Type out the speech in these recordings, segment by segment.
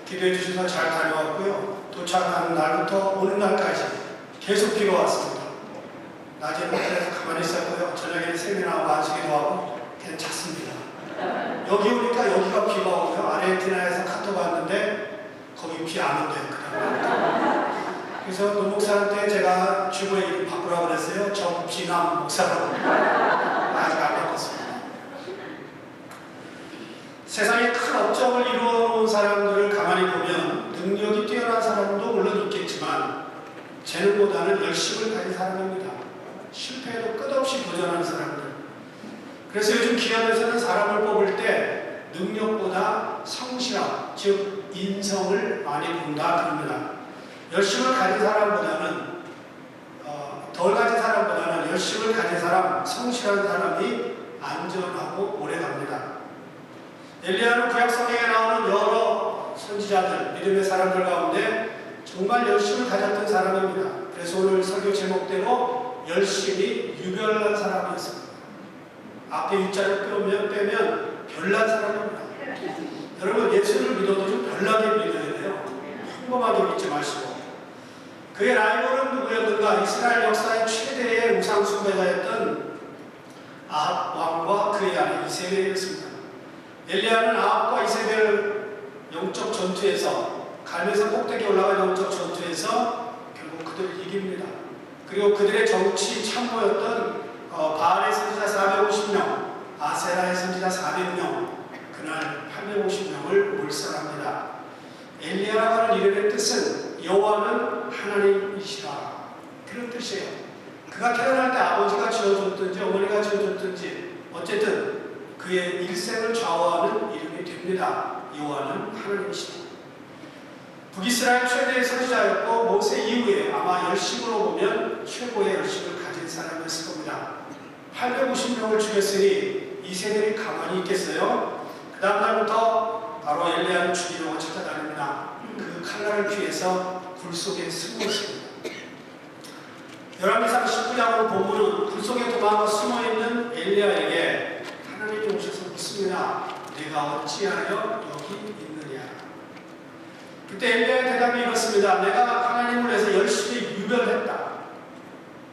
기도해 주셔서 잘 다녀왔고요. 도착하는 날부터 오는 날까지 계속 비가 왔습니다. 낮에 호텔에서 가만히 있었고요. 저녁에 세미나하고 안수기도 하고 괜찮습니다. 여기 오니까 여기가 비가 오고요. 아르헨티나에서 카톡 왔는데 거기 비 안 온대요. 그래서 노 목사한테 제가 주보의 이름 바꾸라고 그랬어요. 정진남 목사라고. 아직 안 바꿨습니다. 세상에 큰 업적을 이루어놓은 사람들을 가만히 보면 능력이 뛰어난 사람도 물론 있겠지만 재능보다는 열심을 가진 사람입니다. 실패에도 끝없이 도전하는 사람들. 그래서 요즘 기업에서는 사람을 뽑을 때 능력보다 성실함, 즉 인성을 많이 본다 그럽니다. 열심을 가진 사람보다는 덜 가진 사람보다는 열심을 가진 사람, 성실한 사람이 안전하고 오래갑니다. 엘리야는 구약성경에 나오는 여러 선지자들, 믿음의 사람들 가운데 정말 열심을 가졌던 사람입니다. 그래서 오늘 설교 제목대로 열심히 유별난 사람이었습니다. 앞에 유자를 빼면 별난 사람입니다. 여러분 예수를 믿어도 좀 별나게 믿어야 돼요. 평범하게 믿지 마시고. 그의 라이벌은 누구였는가? 이스라엘 역사의 최대의 우상 숭배자였던 아합 왕과 그의 아내 이세벨이었습니다. 엘리야는 아합과 이세벨 영적 전투에서 갈멜산 꼭대기에 올라간 영적 전투에서 결국 그들을 이깁니다. 그리고 그들의 정치 참모였던 바알의 선지자 450명, 아세라의 선지자 400명, 그날 850명을 몰살합니다. 엘리야라고 하는 이름의 뜻은 여호와는 하나님이시라, 그런 뜻이에요. 그가 태어날 때 아버지가 지어줬든지 어머니가 지어줬든지 어쨌든 그의 일생을 좌우하는 이름이 됩니다. 여호와는 하나님이시다. 북이스라엘 최대의 선지자였고 모세 이후에 아마 열심으로 보면 최고의 열심을 가진 사람이었을 겁니다. 850명을 죽였으니 이세벨이 가만히 있겠어요? 그 다음 날부터 바로 엘리야를 죽이려고 찾아다닙니다. 그 칼날을 피해서 굴 속에 숨어 있습니다. 열왕기상 19장으로 보면은 굴 속에 도망가 숨어있는 엘리야에게 하나님이 오셔서 묻습니다. 내가 어찌하여 여기 있느냐? 그때 엘리야의 대답이 이렇습니다. 내가 하나님을 위해서 열심히 유별했다.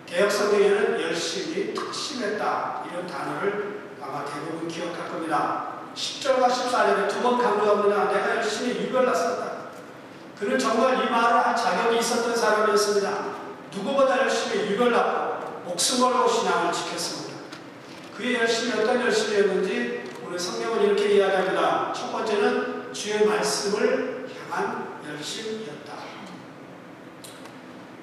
개혁성경에는 열심히 특심했다, 이런 단어를 아마 대부분 기억할 겁니다. 10절과 14절에 두 번 강조합니다. 내가 열심히 유별났었다. 그는 정말 이 말을 할 자격이 있었던 사람이었습니다. 누구보다 열심히 유별났고 목숨 걸고 신앙을 지켰습니다. 그의 열심이 어떤 열심이었는지 오늘 성경은 이렇게 이야기합니다. 첫 번째는 주의 말씀을 향한 열심이었다.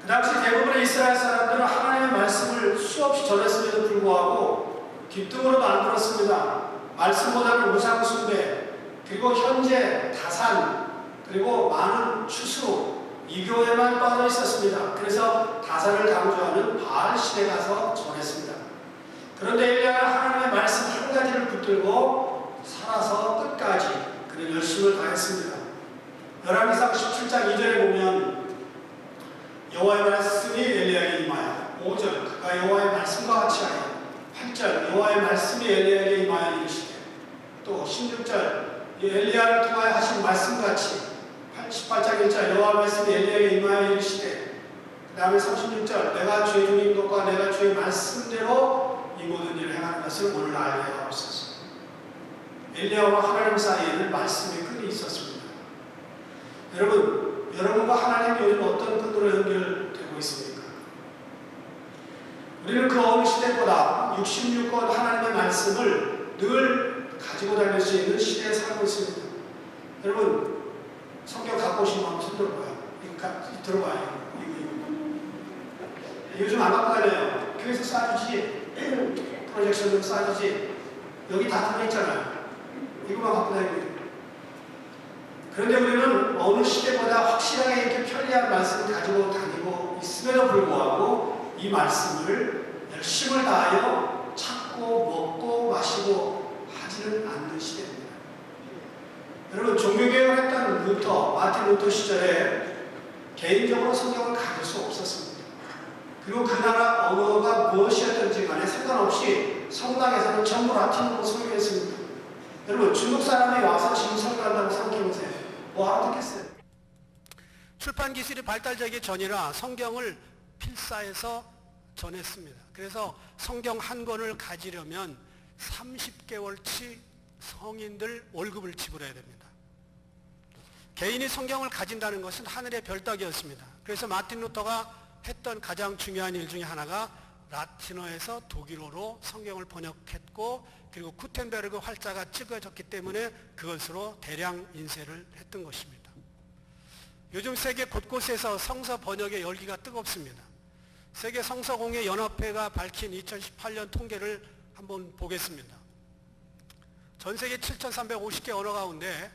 그 당시 대부분의 이스라엘 사람들은 하나님의 말씀을 수없이 전했음에도 불구하고 귓등으로도 안 들었습니다. 말씀보다는 우상 숭배, 그리고 현재 다산, 그리고 많은 추수, 이교에만 빠져 있었습니다. 그래서 다산을 강조하는 바알 시대 가서 전했습니다. 그런데 엘리야는 하나님의 말씀 한 가지를 붙들고 살아서 끝까지 그는 열심을 다했습니다. 열왕기상 17장 2절에 보면 여호와의 말씀이 엘리야에게 임하여, 5절 그가 여호와의 말씀과 같이 하여, 8절 여호와의 말씀이 엘리야에게 임하여 이르시되, 또 16절 엘리야를 통하여 하신 말씀같이 18장 1절 여호와의 말씀이 엘리야에게 임하여 이르시되, 그 다음에 36절 내가 주의 종인 것과 내가 주의 말씀대로 이 모든 일을 행하는 것을 오늘 알게 하옵소서. 엘리야와 하나님 사이에는 말씀의 끈이 있었습니다. 여러분과 하나님이 요즘 어떤 끈으로 연결되고 있습니까? 우리는 그 어느 시대보다 66권 하나님의 말씀을 늘 가지고 다닐 수 있는 시대에 살고 있습니다. 여러분 성경 갖고 오신 마음 손 들어봐요. 이거 들어봐요. 이거. 요즘 안 갖고 다녀요. 교회에서 쏴주지, 프로젝션으로 쏴주지, 여기 다 들어있잖아요. 이거만 갖고 다니고. 그런데 우리는 어느 시대보다 확실하게 이렇게 편리한 말씀을 가지고 다니고 있음에도 불구하고 이 말씀을 열심을 다하여 찾고 먹고 마시고 하지는 않는 시대입니다. 여러분 종교개혁을 했던 마틴 루터 시절에 개인적으로 성경을 가질 수 없었습니다. 그리고 그 나라 언어가 무엇이었든지 간에 상관없이 성당에서는 전부 라틴어로 설교했습니다. 여러분 중국 사람이 와서 지금 설교한다고 생각해보세요. 뭐 알아듣겠어요? 출판 기술이 발달되기 전이라 성경을 필사해서 전했습니다. 그래서 성경 한 권을 가지려면 30개월치 성인들 월급을 지불해야 됩니다. 개인이 성경을 가진다는 것은 하늘의 별 따기였습니다. 그래서 마틴 루터가 했던 가장 중요한 일 중에 하나가 라틴어에서 독일어로 성경을 번역했고, 그리고 구텐베르그 활자가 찍어졌기 때문에 그것으로 대량 인쇄를 했던 것입니다. 요즘 세계 곳곳에서 성서 번역의 열기가 뜨겁습니다. 세계 성서공회 연합회가 밝힌 2018년 통계를 한번 보겠습니다. 전 세계 7,350개 언어 가운데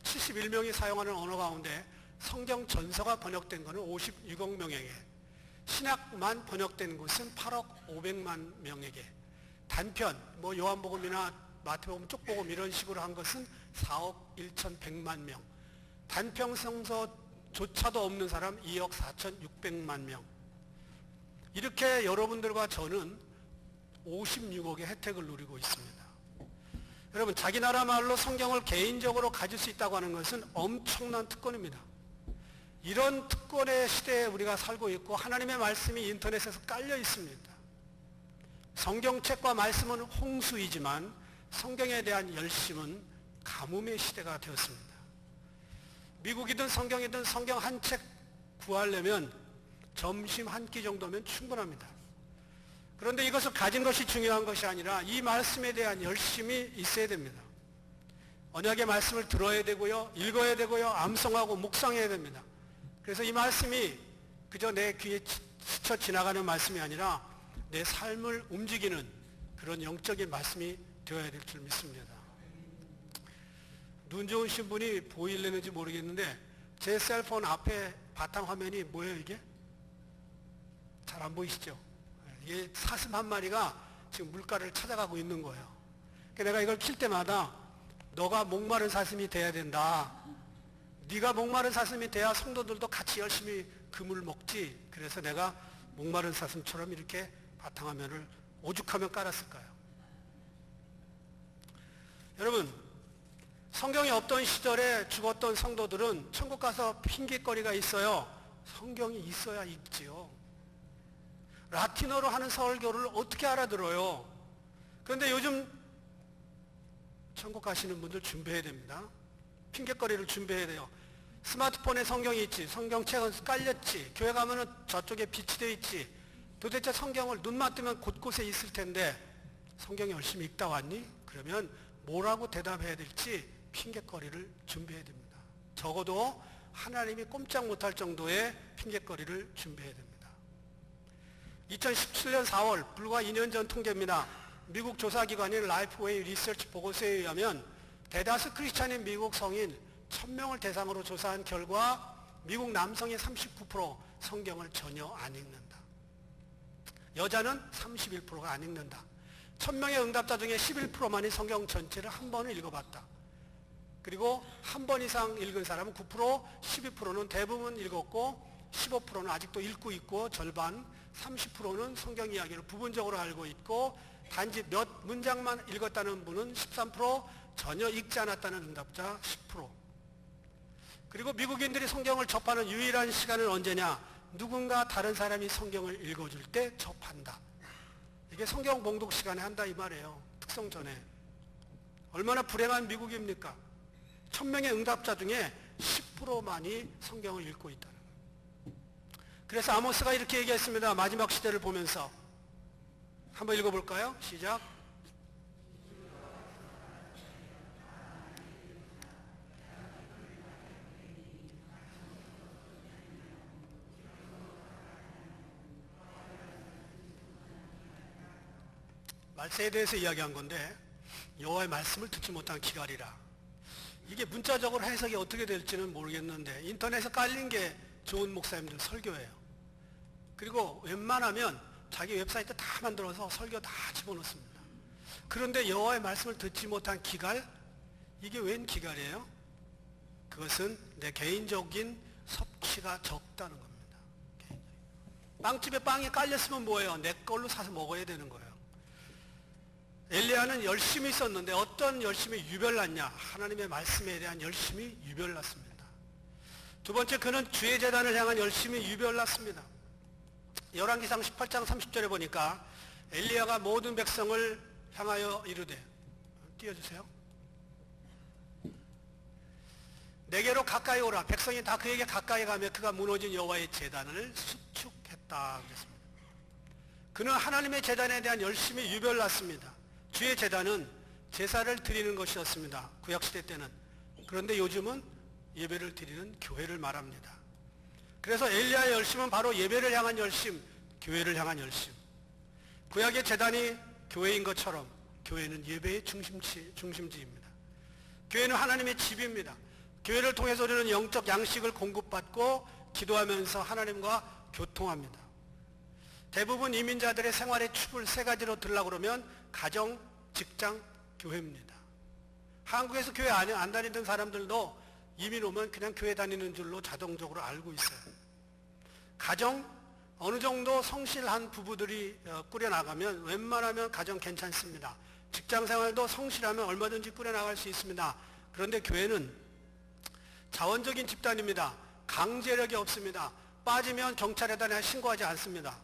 71명이 사용하는 언어 가운데 성경 전서가 번역된 것은 56억 명에게, 신약만 번역된 곳은 8억 500만 명에게, 단편, 요한복음이나 마태복음, 쪽복음 이런 식으로 한 것은 4억 1,100만 명, 단편 성서조차도 없는 사람 2억 4,600만 명. 이렇게 여러분들과 저는 56억의 혜택을 누리고 있습니다. 여러분, 자기 나라 말로 성경을 개인적으로 가질 수 있다고 하는 것은 엄청난 특권입니다. 이런 특권의 시대에 우리가 살고 있고, 하나님의 말씀이 인터넷에서 깔려 있습니다. 성경책과 말씀은 홍수이지만 성경에 대한 열심은 가뭄의 시대가 되었습니다. 미국이든 성경이든 성경 한 책 구하려면 점심 한 끼 정도면 충분합니다. 그런데 이것을 가진 것이 중요한 것이 아니라 이 말씀에 대한 열심이 있어야 됩니다. 언약의 말씀을 들어야 되고요, 읽어야 되고요, 암송하고 묵상해야 됩니다. 그래서 이 말씀이 그저 내 귀에 스쳐 지나가는 말씀이 아니라 내 삶을 움직이는 그런 영적인 말씀이 되어야 될 줄 믿습니다. 눈 좋으신 분이 보일려는지 모르겠는데 제 셀폰 앞에 바탕화면이 뭐예요 이게? 잘 안 보이시죠? 이게 사슴 한 마리가 지금 물가를 찾아가고 있는 거예요. 그러니까 내가 이걸 킬 때마다 너가 목마른 사슴이 돼야 된다. 네가 목마른 사슴이 돼야 성도들도 같이 열심히 금을 먹지. 그래서 내가 목마른 사슴처럼 이렇게 바탕화면을 오죽하면 깔았을까요? 여러분, 성경이 없던 시절에 죽었던 성도들은 천국 가서 핑계거리가 있어요. 성경이 있어야 있지요. 라틴어로 하는 설교를 어떻게 알아들어요? 그런데 요즘 천국 가시는 분들 준비해야 됩니다. 핑계거리를 준비해야 돼요. 스마트폰에 성경이 있지, 성경책은 깔렸지, 교회 가면은 저쪽에 빛이 되어 있지. 도대체 성경을 눈만 뜨면 곳곳에 있을 텐데 성경 열심히 읽다 왔니? 그러면 뭐라고 대답해야 될지 핑계거리를 준비해야 됩니다. 적어도 하나님이 꼼짝 못할 정도의 핑계거리를 준비해야 됩니다. 2017년 4월, 불과 2년 전 통계입니다. 미국 조사기관인 라이프웨이 리서치 보고서에 의하면 대다수 크리스찬인 미국 성인 1000명을 대상으로 조사한 결과 미국 남성의 39% 성경을 전혀 안 읽는다. 여자는 31%가 안 읽는다. 1000명의 응답자 중에 11%만이 성경 전체를 한 번을 읽어봤다. 그리고 한 번 이상 읽은 사람은 9%, 12%는 대부분 읽었고 15%는 아직도 읽고 있고 절반, 30%는 성경 이야기를 부분적으로 알고 있고 단지 몇 문장만 읽었다는 분은 13%, 전혀 읽지 않았다는 응답자 10%. 그리고 미국인들이 성경을 접하는 유일한 시간은 언제냐? 누군가 다른 사람이 성경을 읽어줄 때 접한다. 이게 성경 봉독 시간에 한다 이 말이에요. 특성 전에. 얼마나 불행한 미국입니까? 1000명의 응답자 중에 10%만이 성경을 읽고 있다는 거예요. 그래서 아모스가 이렇게 얘기했습니다. 마지막 시대를 보면서. 한번 읽어볼까요? 시작. 말세에 대해서 이야기한 건데 여호와의 말씀을 듣지 못한 기갈이라. 이게 문자적으로 해석이 어떻게 될지는 모르겠는데 인터넷에 깔린 게 좋은 목사님들 설교예요. 그리고 웬만하면 자기 웹사이트 다 만들어서 설교 다 집어넣습니다. 그런데 여호와의 말씀을 듣지 못한 기갈, 이게 웬 기갈이에요? 그것은 내 개인적인 섭취가 적다는 겁니다. 빵집에 빵이 깔렸으면 뭐예요? 내 걸로 사서 먹어야 되는 거예요. 엘리야는 열심히 썼는데 어떤 열심이 유별났냐? 하나님의 말씀에 대한 열심이 유별났습니다. 두 번째, 그는 주의 재단을 향한 열심이 유별났습니다. 열왕기상 18장 30절에 보니까 엘리야가 모든 백성을 향하여 이르되, 띄워주세요. 내게로 가까이 오라. 백성이 다 그에게 가까이 가며 그가 무너진 여호와의 제단을 수축했다 그랬습니다. 그는 하나님의 제단에 대한 열심이 유별났습니다. 주의 제단은 제사를 드리는 것이었습니다. 구약시대 때는. 그런데 요즘은 예배를 드리는 교회를 말합니다. 그래서 엘리야의 열심은 바로 예배를 향한 열심, 교회를 향한 열심. 구약의 제단이 교회인 것처럼 교회는 예배의 중심지입니다. 교회는 하나님의 집입니다. 교회를 통해서 우리는 영적 양식을 공급받고 기도하면서 하나님과 교통합니다. 대부분 이민자들의 생활의 축을 세 가지로 들으려고 그러면 가정, 직장, 교회입니다. 한국에서 교회 안 다니던 사람들도 이민 오면 그냥 교회 다니는 줄로 자동적으로 알고 있어요. 가정, 어느 정도 성실한 부부들이 꾸려나가면 웬만하면 가정 괜찮습니다. 직장 생활도 성실하면 얼마든지 꾸려나갈 수 있습니다. 그런데 교회는 자원적인 집단입니다. 강제력이 없습니다. 빠지면 경찰에다 신고하지 않습니다.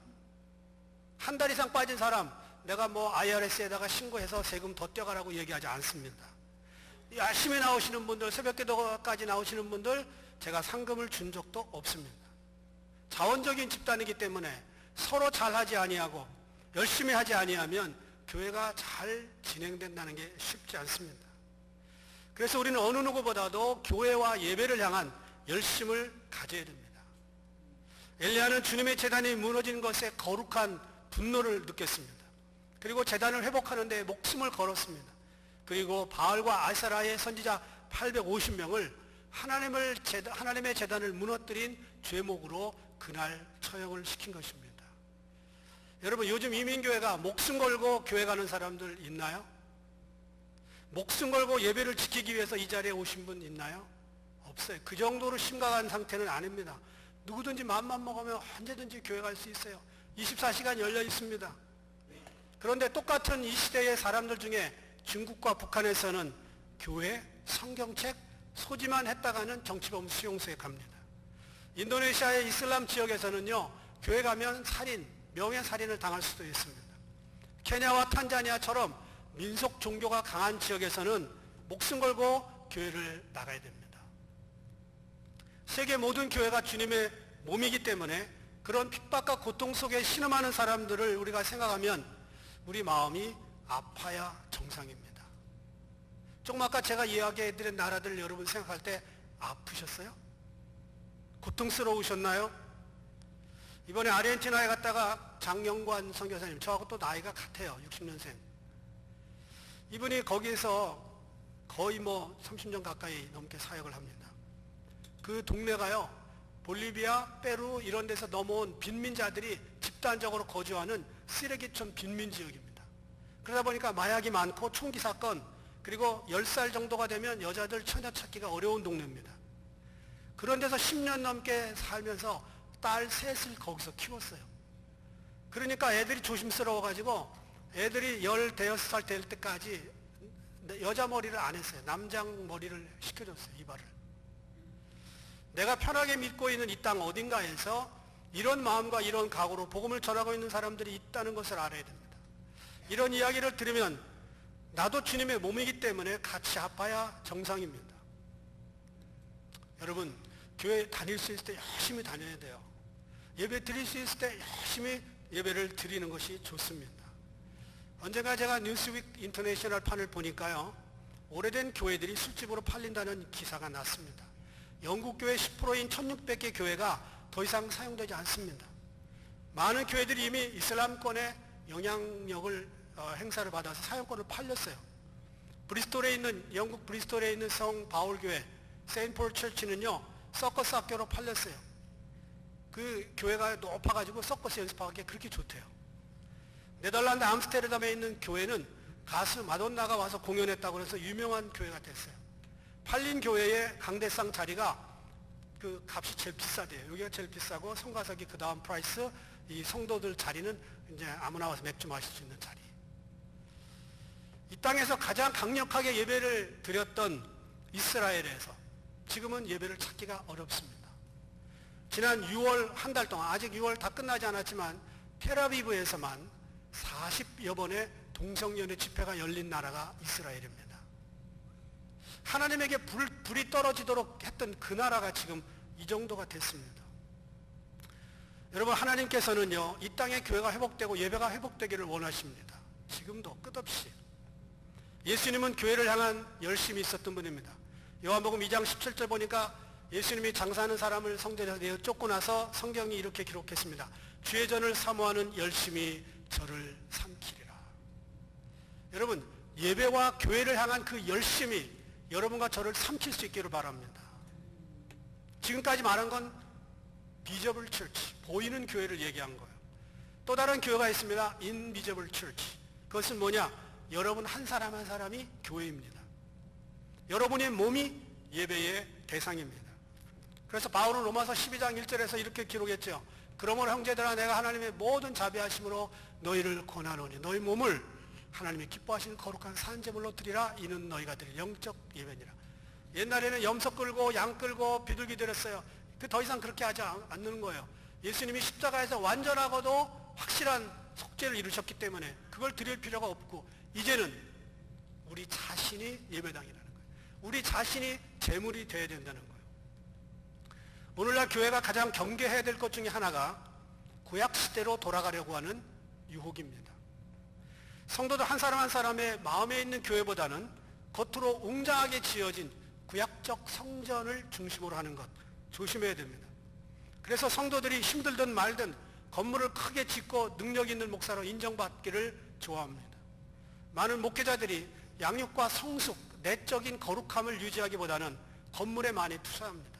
한 달 이상 빠진 사람, 내가 뭐 IRS에다가 신고해서 세금 더 떼가라고 얘기하지 않습니다. 열심히 나오시는 분들, 새벽기도까지 나오시는 분들, 제가 상금을 준 적도 없습니다. 자원적인 집단이기 때문에 서로 잘하지 아니하고 열심히 하지 아니하면 교회가 잘 진행된다는 게 쉽지 않습니다. 그래서 우리는 어느 누구보다도 교회와 예배를 향한 열심을 가져야 됩니다. 엘리야는 주님의 제단이 무너진 것에 거룩한 분노를 느꼈습니다. 그리고 제단을 회복하는 데 목숨을 걸었습니다. 그리고 바알과 아세라의 선지자 850명을 하나님의 제단을 무너뜨린 죄목으로 그날 처형을 시킨 것입니다. 여러분, 요즘 이민교회가 목숨 걸고 교회 가는 사람들 있나요? 목숨 걸고 예배를 지키기 위해서 이 자리에 오신 분 있나요? 없어요. 그 정도로 심각한 상태는 아닙니다. 누구든지 마음만 먹으면 언제든지 교회 갈 수 있어요. 24시간 열려 있습니다. 그런데 똑같은 이 시대의 사람들 중에 중국과 북한에서는 교회, 성경책 소지만 했다가는 정치범 수용소에 갑니다. 인도네시아의 이슬람 지역에서는요, 교회 가면 살인, 명예살인을 당할 수도 있습니다. 케냐와 탄자니아처럼 민속 종교가 강한 지역에서는 목숨 걸고 교회를 나가야 됩니다. 세계 모든 교회가 주님의 몸이기 때문에 그런 핍박과 고통 속에 신음하는 사람들을 우리가 생각하면 우리 마음이 아파야 정상입니다. 조금 아까 제가 이야기해드린 나라들 여러분 생각할 때 아프셨어요? 고통스러우셨나요? 이번에 아르헨티나에 갔다가 장영관 선교사님, 저하고 또 나이가 같아요. 60년생. 이분이 거기서 거의 30년 가까이 넘게 사역을 합니다. 그 동네가요, 볼리비아, 페루 이런 데서 넘어온 빈민자들이 집단적으로 거주하는 쓰레기촌 빈민지역입니다. 그러다 보니까 마약이 많고 총기 사건, 그리고 10살 정도가 되면 여자들 처녀 찾기가 어려운 동네입니다. 그런 데서 10년 넘게 살면서 딸 셋을 거기서 키웠어요. 그러니까 애들이 조심스러워가지고 애들이 15살 될 때까지 여자 머리를 안 했어요. 남자 머리를 시켜줬어요. 이발을. 내가 편하게 믿고 있는 이 땅 어딘가에서 이런 마음과 이런 각오로 복음을 전하고 있는 사람들이 있다는 것을 알아야 됩니다. 이런 이야기를 들으면 나도 주님의 몸이기 때문에 같이 아파야 정상입니다. 여러분, 교회 다닐 수 있을 때 열심히 다녀야 돼요. 예배 드릴 수 있을 때 열심히 예배를 드리는 것이 좋습니다. 언젠가 제가 뉴스윅 인터내셔널 판을 보니까요, 오래된 교회들이 술집으로 팔린다는 기사가 났습니다. 영국 교회 10%인 1600개 교회가 더 이상 사용되지 않습니다. 많은 교회들이 이미 이슬람권의 영향력을 행사를 받아서 사용권을 팔렸어요. 영국 브리스톨에 있는 성 바울 교회 세인트 폴 처치는요, 서커스 학교로 팔렸어요. 그 교회가 높아가지고 서커스 연습하기에 그렇게 좋대요. 네덜란드 암스테르담에 있는 교회는 가수 마돈나가 와서 공연했다고 해서 유명한 교회가 됐어요. 팔린 교회의 강대상 자리가 그 값이 제일 비싸대요. 여기가 제일 비싸고 성가석이 그 다음 프라이스, 이 성도들 자리는 이제 아무나 와서 맥주 마실 수 있는 자리. 이 땅에서 가장 강력하게 예배를 드렸던 이스라엘에서 지금은 예배를 찾기가 어렵습니다. 지난 6월 한 달 동안, 아직 6월 다 끝나지 않았지만 텔아비브에서만 40여 번의 동성연애 집회가 열린 나라가 이스라엘입니다. 하나님에게 불이 떨어지도록 했던 그 나라가 지금 이 정도가 됐습니다. 여러분, 하나님께서는요, 이 땅에 교회가 회복되고 예배가 회복되기를 원하십니다. 지금도 끝없이. 예수님은 교회를 향한 열심이 있었던 분입니다. 요한복음 2장 17절 보니까 예수님이 장사하는 사람을 성전에서 내어 쫓고 나서 성경이 이렇게 기록했습니다. 주의 전을 사모하는 열심이 저를 삼키리라. 여러분, 예배와 교회를 향한 그 열심이 여러분과 저를 삼킬 수 있기를 바랍니다. 지금까지 말한 건 비저블 처치, 보이는 교회를 얘기한 거예요. 또 다른 교회가 있습니다. 인비저블 처치. 그것은 뭐냐? 여러분 한 사람 한 사람이 교회입니다. 여러분의 몸이 예배의 대상입니다. 그래서 바울은 로마서 12장 1절에서 이렇게 기록했죠. 그러므로 형제들아, 내가 하나님의 모든 자비하심으로 너희를 권하노니 너희 몸을 하나님이 기뻐하시는 거룩한 산제물로 드리라. 이는 너희가 드릴 영적 예배니라. 옛날에는 염소 끌고 양 끌고 비둘기 드렸어요. 더 이상 그렇게 하지 않는 거예요. 예수님이 십자가에서 완전하고도 확실한 속죄를 이루셨기 때문에 그걸 드릴 필요가 없고, 이제는 우리 자신이 예배당이라는 거예요. 우리 자신이 제물이 되어야 된다는 거예요. 오늘날 교회가 가장 경계해야 될 것 중에 하나가 구약시대로 돌아가려고 하는 유혹입니다. 성도들 한 사람 한 사람의 마음에 있는 교회보다는 겉으로 웅장하게 지어진 구약적 성전을 중심으로 하는 것 조심해야 됩니다. 그래서 성도들이 힘들든 말든 건물을 크게 짓고 능력 있는 목사로 인정받기를 좋아합니다. 많은 목회자들이 양육과 성숙, 내적인 거룩함을 유지하기보다는 건물에 많이 투자합니다.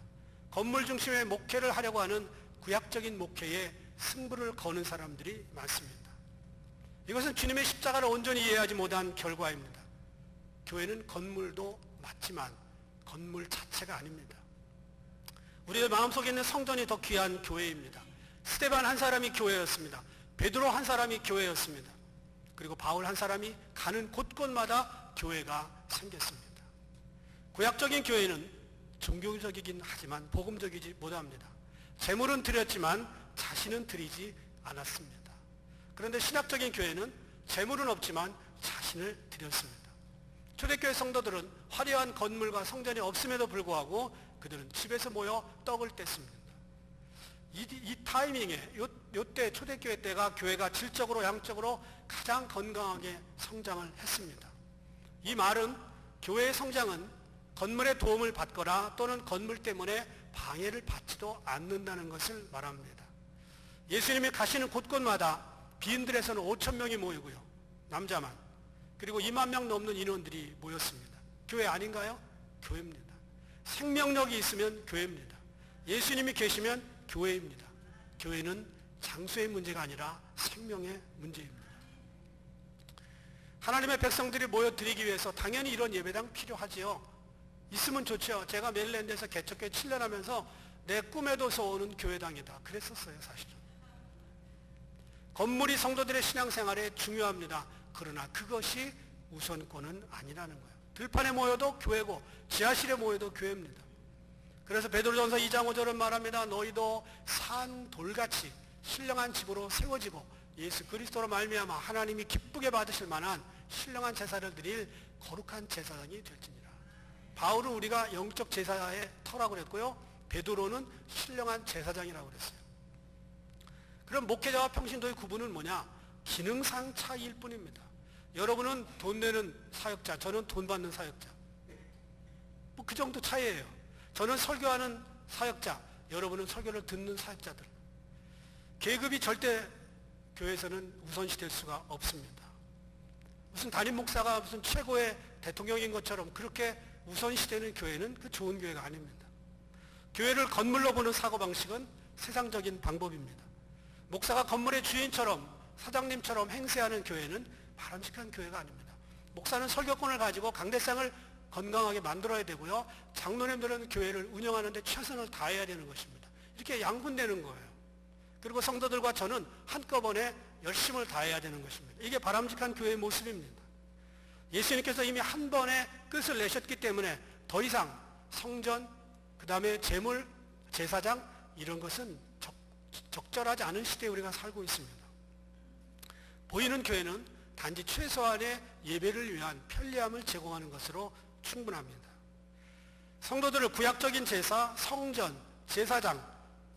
건물 중심의 목회를 하려고 하는 구약적인 목회에 승부를 거는 사람들이 많습니다. 이것은 주님의 십자가를 온전히 이해하지 못한 결과입니다. 교회는 건물도 맞지만 건물 자체가 아닙니다. 우리의 마음속에 있는 성전이 더 귀한 교회입니다. 스데반 한 사람이 교회였습니다. 베드로 한 사람이 교회였습니다. 그리고 바울 한 사람이 가는 곳곳마다 교회가 생겼습니다. 구약적인 교회는 종교적이긴 하지만 복음적이지 못합니다. 재물은 드렸지만 자신은 드리지 않았습니다. 그런데 신학적인 교회는 재물은 없지만 자신을 드렸습니다. 초대교회 성도들은 화려한 건물과 성전이 없음에도 불구하고 그들은 집에서 모여 떡을 뗐습니다. 이 타이밍에 요때 초대교회 때가 교회가 질적으로 양적으로 가장 건강하게 성장을 했습니다. 이 말은 교회의 성장은 건물의 도움을 받거나 또는 건물 때문에 방해를 받지도 않는다는 것을 말합니다. 예수님이 가시는 곳곳마다 비인들에서는 5천 명이 모이고요. 남자만. 그리고 2만 명 넘는 인원들이 모였습니다. 교회 아닌가요? 교회입니다. 생명력이 있으면 교회입니다. 예수님이 계시면 교회입니다. 교회는 장소의 문제가 아니라 생명의 문제입니다. 하나님의 백성들이 모여드리기 위해서 당연히 이런 예배당 필요하지요. 있으면 좋죠. 제가 메릴랜드에서 개척교회 7년 하면서 내 꿈에도 서오는 교회당이다 그랬었어요. 사실은. 건물이 성도들의 신앙생활에 중요합니다. 그러나 그것이 우선권은 아니라는 거예요. 들판에 모여도 교회고 지하실에 모여도 교회입니다. 그래서 베드로전서 2장 5절은 말합니다. 너희도 산 돌같이 신령한 집으로 세워지고 예수 그리스도로 말미암아 하나님이 기쁘게 받으실 만한 신령한 제사를 드릴 거룩한 제사장이 될지니라. 바울은 우리가 영적 제사의 터라고 그랬고요. 베드로는 신령한 제사장이라고 그랬어요. 그럼 목회자와 평신도의 구분은 뭐냐? 기능상 차이일 뿐입니다. 여러분은 돈 내는 사역자, 저는 돈 받는 사역자. 뭐 그 정도 차이예요. 저는 설교하는 사역자, 여러분은 설교를 듣는 사역자들. 계급이 절대 교회에서는 우선시 될 수가 없습니다. 무슨 담임 목사가 무슨 최고의 대통령인 것처럼 그렇게 우선시되는 교회는 그 좋은 교회가 아닙니다. 교회를 건물로 보는 사고방식은 세상적인 방법입니다. 목사가 건물의 주인처럼 사장님처럼 행세하는 교회는 바람직한 교회가 아닙니다. 목사는 설교권을 가지고 강대상을 건강하게 만들어야 되고요. 장로님들은 교회를 운영하는 데 최선을 다해야 되는 것입니다. 이렇게 양분되는 거예요. 그리고 성도들과 저는 한꺼번에 열심을 다해야 되는 것입니다. 이게 바람직한 교회의 모습입니다. 예수님께서 이미 한 번에 끝을 내셨기 때문에 더 이상 성전, 그 다음에 재물, 제사장, 이런 것은 적절하지 않은 시대에 우리가 살고 있습니다. 보이는 교회는 단지 최소한의 예배를 위한 편리함을 제공하는 것으로 충분합니다. 성도들을 구약적인 제사, 성전, 제사장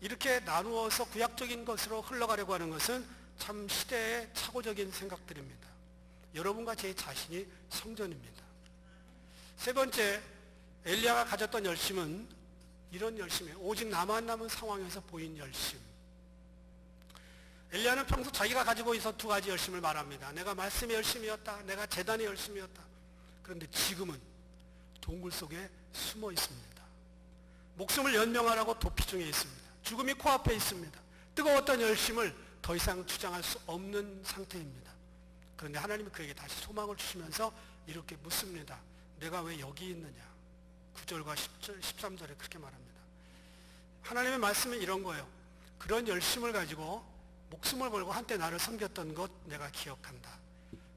이렇게 나누어서 구약적인 것으로 흘러가려고 하는 것은 참 시대의 착오적인 생각들입니다. 여러분과 제 자신이 성전입니다. 세 번째, 엘리야가 가졌던 열심은 이런 열심이에요. 오직 나만 남은 상황에서 보인 열심. 엘리야는 평소 자기가 가지고 있어 두 가지 열심을 말합니다. 내가 말씀의 열심이었다. 내가 제단의 열심이었다. 그런데 지금은 동굴 속에 숨어 있습니다. 목숨을 연명하라고 도피 중에 있습니다. 죽음이 코앞에 있습니다. 뜨거웠던 열심을 더 이상 주장할 수 없는 상태입니다. 그런데 하나님이 그에게 다시 소망을 주시면서 이렇게 묻습니다. 내가 왜 여기 있느냐? 9절과 10절, 13절에 그렇게 말합니다. 하나님의 말씀은 이런 거예요. 그런 열심을 가지고 목숨을 걸고 한때 나를 섬겼던 것 내가 기억한다.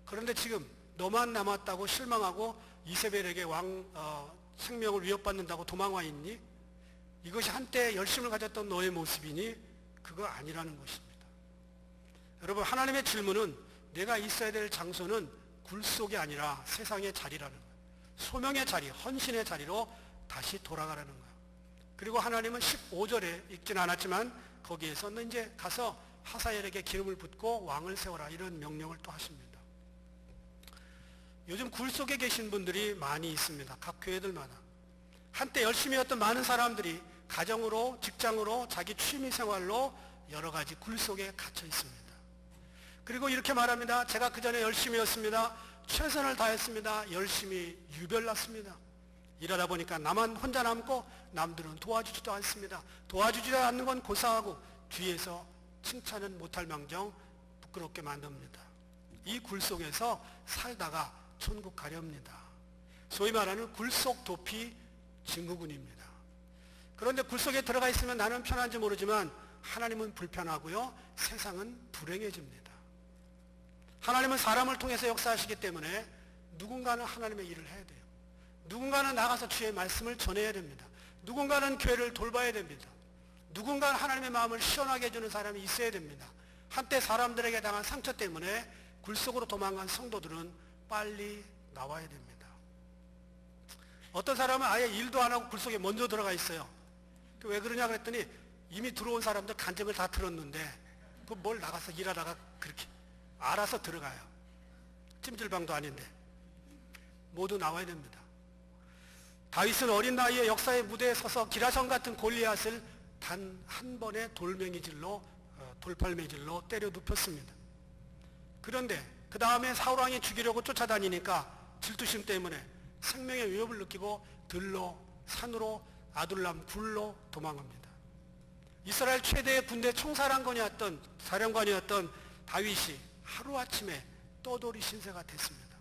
그런데 지금 너만 남았다고 실망하고 이세벨에게 생명을 위협받는다고 도망와 있니? 이것이 한때 열심을 가졌던 너의 모습이니? 그거 아니라는 것입니다. 여러분, 하나님의 질문은 내가 있어야 될 장소는 굴 속이 아니라 세상의 자리라는 거예요. 소명의 자리, 헌신의 자리로 다시 돌아가라는 거예요. 그리고 하나님은 15절에 읽진 않았지만 거기에서 너 이제 가서 하사엘에게 기름을 붓고 왕을 세워라 이런 명령을 또 하십니다. 요즘 굴 속에 계신 분들이 많이 있습니다. 각 교회들마다. 한때 열심히 했던 많은 사람들이 가정으로, 직장으로, 자기 취미 생활로 여러 가지 굴 속에 갇혀 있습니다. 그리고 이렇게 말합니다. 제가 그 전에 열심히 했습니다. 최선을 다했습니다. 열심히 유별났습니다. 일하다 보니까 나만 혼자 남고 남들은 도와주지도 않습니다. 도와주지 않는 건 고사하고 뒤에서 칭찬은 못할 망정 부끄럽게 만듭니다. 이 굴 속에서 살다가 천국 가렵니다. 소위 말하는 굴속 도피 증후군입니다. 그런데 굴 속에 들어가 있으면 나는 편한지 모르지만 하나님은 불편하고요. 세상은 불행해집니다. 하나님은 사람을 통해서 역사하시기 때문에 누군가는 하나님의 일을 해야 돼요. 누군가는 나가서 주의 말씀을 전해야 됩니다. 누군가는 교회를 돌봐야 됩니다. 누군가는 하나님의 마음을 시원하게 해주는 사람이 있어야 됩니다. 한때 사람들에게 당한 상처 때문에 굴속으로 도망간 성도들은 빨리 나와야 됩니다. 어떤 사람은 아예 일도 안 하고 굴속에 먼저 들어가 있어요. 왜 그러냐 그랬더니 이미 들어온 사람들 간증을 다 들었는데 그 뭘 나가서 일하다가 그렇게 알아서 들어가요. 찜질방도 아닌데 모두 나와야 됩니다. 다윗은 어린 나이에 역사의 무대에 서서 기라성 같은 골리앗을 단 한 번의 돌멩이질로 돌팔매질로 때려 눕혔습니다. 그런데 그 다음에 사울왕이 죽이려고 쫓아다니니까 질투심 때문에 생명의 위협을 느끼고 들로 산으로 아둘람 굴로 도망갑니다. 이스라엘 최대의 군대 사령관이었던 다윗이 하루아침에 떠돌이 신세가 됐습니다.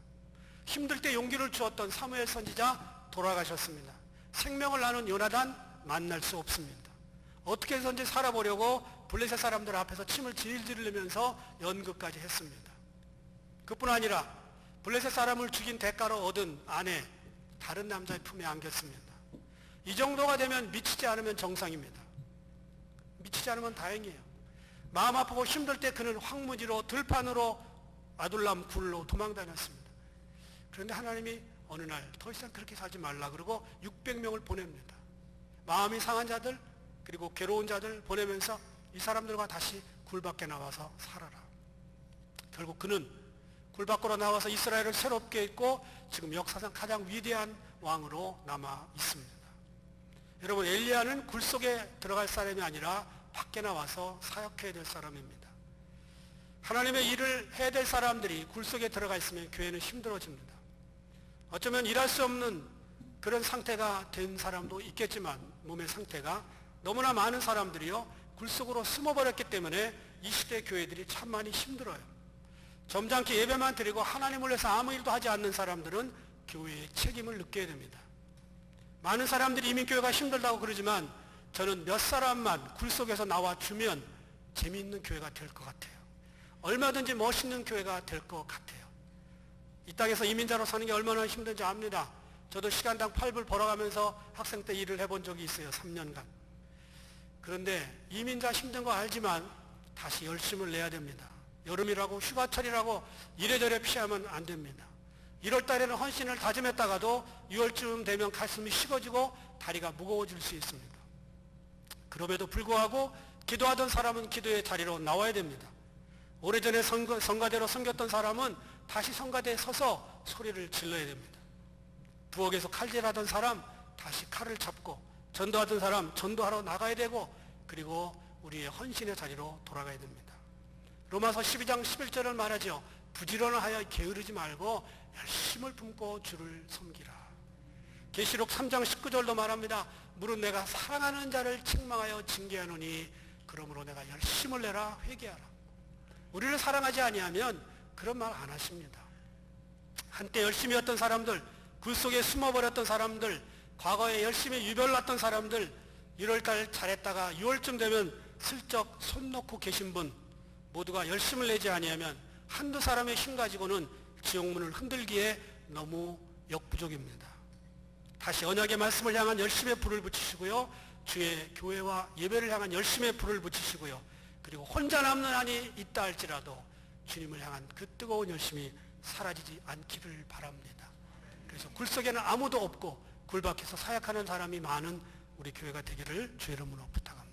힘들 때 용기를 주었던 사무엘 선지자 돌아가셨습니다. 생명을 나눈 요나단 만날 수 없습니다. 어떻게 해서든지 살아보려고 블레셋 사람들 앞에서 침을 질질 흘리면서 연극까지 했습니다. 그뿐 아니라 블레셋 사람을 죽인 대가로 얻은 아내 다른 남자의 품에 안겼습니다. 이 정도가 되면 미치지 않으면 정상입니다. 미치지 않으면 다행이에요. 마음 아프고 힘들 때 그는 황무지로 들판으로 아둘람 굴로 도망다녔습니다. 그런데 하나님이 어느 날 더 이상 그렇게 살지 말라 그러고 600명을 보냅니다. 마음이 상한 자들 그리고 괴로운 자들 보내면서 이 사람들과 다시 굴 밖에 나와서 살아라. 결국 그는 굴 밖으로 나와서 이스라엘을 새롭게 했고 지금 역사상 가장 위대한 왕으로 남아 있습니다. 여러분, 엘리야는 굴 속에 들어갈 사람이 아니라 밖에 나와서 사역해야 될 사람입니다. 하나님의 일을 해야 될 사람들이 굴 속에 들어가 있으면 교회는 힘들어집니다. 어쩌면 일할 수 없는 그런 상태가 된 사람도 있겠지만 몸의 상태가 너무나 많은 사람들이요 굴 속으로 숨어버렸기 때문에 이 시대 교회들이 참 많이 힘들어요. 점잖게 예배만 드리고 하나님을 위해서 아무 일도 하지 않는 사람들은 교회의 책임을 느껴야 됩니다. 많은 사람들이 이미 교회가 힘들다고 그러지만 저는 몇 사람만 굴 속에서 나와주면 재미있는 교회가 될 것 같아요. 얼마든지 멋있는 교회가 될 것 같아요. 이 땅에서 이민자로 사는 게 얼마나 힘든지 압니다. 저도 시간당 8불 벌어가면서 학생 때 일을 해본 적이 있어요. 3년간. 그런데 이민자 힘든 거 알지만 다시 열심을 내야 됩니다. 여름이라고 휴가철이라고 이래저래 피하면 안 됩니다. 1월 달에는 헌신을 다짐했다가도 6월쯤 되면 가슴이 식어지고 다리가 무거워질 수 있습니다. 그럼에도 불구하고 기도하던 사람은 기도의 자리로 나와야 됩니다. 오래전에 성가대로 섬겼던 사람은 다시 성가대에 서서 소리를 질러야 됩니다. 부엌에서 칼질하던 사람 다시 칼을 잡고, 전도하던 사람 전도하러 나가야 되고, 그리고 우리의 헌신의 자리로 돌아가야 됩니다. 로마서 12장 11절을 말하죠. 부지런하여 게으르지 말고 열심을 품고 주를 섬기라. 계시록 3장 19절도 말합니다. 무릇 내가 사랑하는 자를 책망하여 징계하노니 그러므로 내가 열심을 내라 회개하라. 우리를 사랑하지 아니하면 그런 말 안 하십니다. 한때 열심히 했던 사람들, 굴 속에 숨어버렸던 사람들, 과거에 열심히 유별났던 사람들, 1월달 잘했다가 6월쯤 되면 슬쩍 손 놓고 계신 분 모두가 열심을 내지 아니하면 한두 사람의 힘 가지고는 지옥문을 흔들기에 너무 역부족입니다. 다시 언약의 말씀을 향한 열심의 불을 붙이시고요. 주의 교회와 예배를 향한 열심의 불을 붙이시고요. 그리고 혼자 남는 한이 있다 할지라도 주님을 향한 그 뜨거운 열심이 사라지지 않기를 바랍니다. 그래서 굴 속에는 아무도 없고 굴 밖에서 사역하는 사람이 많은 우리 교회가 되기를 주의 이름으로 부탁합니다.